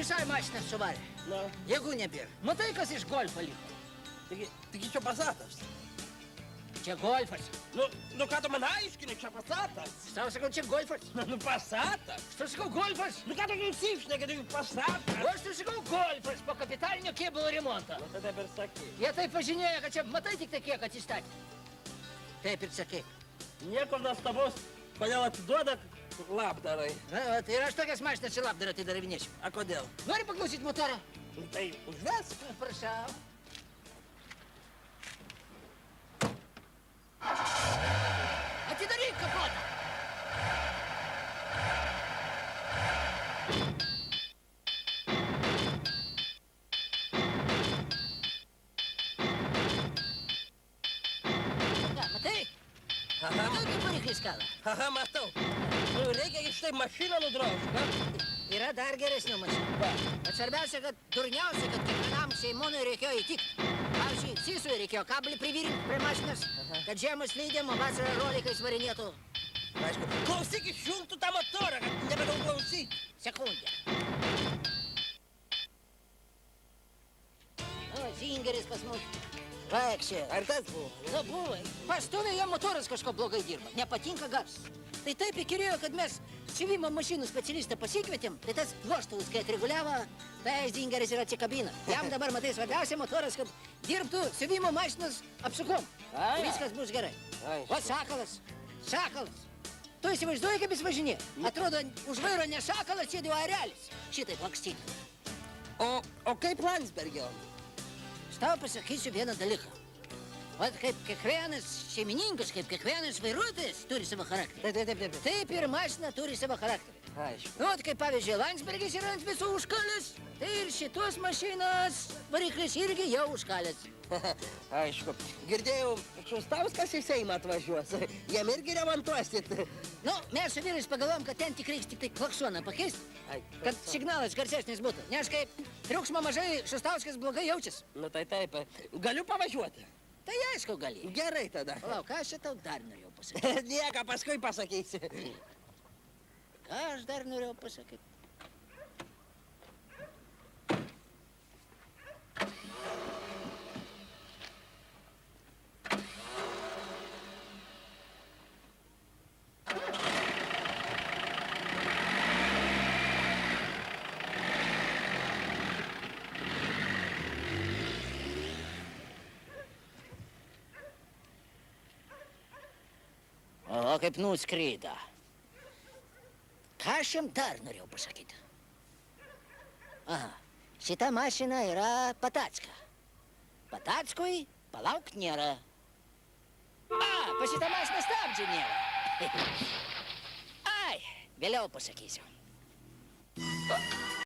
visai mašiną suvarė. Na, Jėgų nebėra. Matai, kas iš golfo liko? taigi čia pasatas. Čia golfas. Nu ką tu man aiškini, čia pasatas. Aš tau sakau, čia golfas. Nu pasatas. Aš tau sakau, golfas. Nu ką tu nusišneki, taigi pasatas. O aš tau sakau, golfas po kapitalinio kėbulo remonto. Nu tada ir sakai. Jie taip pažinėjo, kad čia matai tik tai kiek atsistatė. Taip ir sakai. Nieko nuostabaus, kodėl atiduoda labdarai. Na, vat, ir aš tokias mašinas čia labdarą atidavinėčiau. A kodėl? Nori paklausyti motorą? Nu, tai užvesk. Prašau. Atidaryk kapotą. Matai? Aha, Matai, kaip variklis kala? aha, matau. Nu, reikia iš tai mašiną nudrožti, na? Yra dar geresnių mašinų. Bet svarbiausia, kad turniausia, kad kiekvienam Seimonui reikėjo įtikti. Pavyzdžiui, Sysui reikėjo kablį privirinti prie mašinas, kad žiemos lydėm, o vasarą rolikais varinėtų. Aišku, klausyk, išjungtų tą motorą, kad nebedaug klausyti. Sekundę. O, Zingeris pas mus. Vaikščia. Ar tas buvo? Nu, buvo. Pastoviai jam motoras kažko blogai dirba. Nepatinka garsas. Tai taip įkirėjo, kad mes siuvimo mašinų specialistą pasikvietėm, tai tas vožtuvus, kai atreguliavo, tai Zingeris ir atsikabina. Jam dabar, matai, svarbiausia motoras, kad dirbtų siuvimo mašinas apsukom. Ai. Viskas bus gerai. Ai. O sakalas, sakalas. Tu įsivaizduoji, kaip jis važinė? Atrodo, už vairo ne sakalas, sėdi arelis. Šitaip lakstyti. O kaip Landsbergio? Aš tau pasakysiu vieną dalyką. Vat kaip kiekvienas šeimininkas, kaip kiekvienas vairuotojas turi savo charakterį. Taip. Taip ir mašina turi savo charakterį. Aišku. Nu, vat kaip pavyzdžiui, Landsbergis yra ant visų užkalęs, tai ir šitos mašinos variklis irgi jau užkalęs. Aišku. Girdėjau, Šustauskas į Seimą atvažiuos. Jam irgi remontuosit. Nu, mes su vyrais pagalvom, kad ten tik reiks tik tai klaksoną pakeisti, Ai, kad signalas garsesnis būtų. Nes kaip triukšmo mažai, Šustauskas blogai jaučiasi. Nu tai taip. Galiu pavažiuoti? Tai aišku gali. Gerai tada. Palauk, ką aš čia tau dar norėjau pasakyti? Nieko, paskui pasakysi. Ką aš dar norėjau pasakyti? O, kaip nuskrydo. Ką aš jam dar norėjau pasakyti? Aha, šita mašina yra Patacka. Patackui palauk nėra. Pas šitą mašiną stabdžių nėra. Ai, vėliau pasakysiu.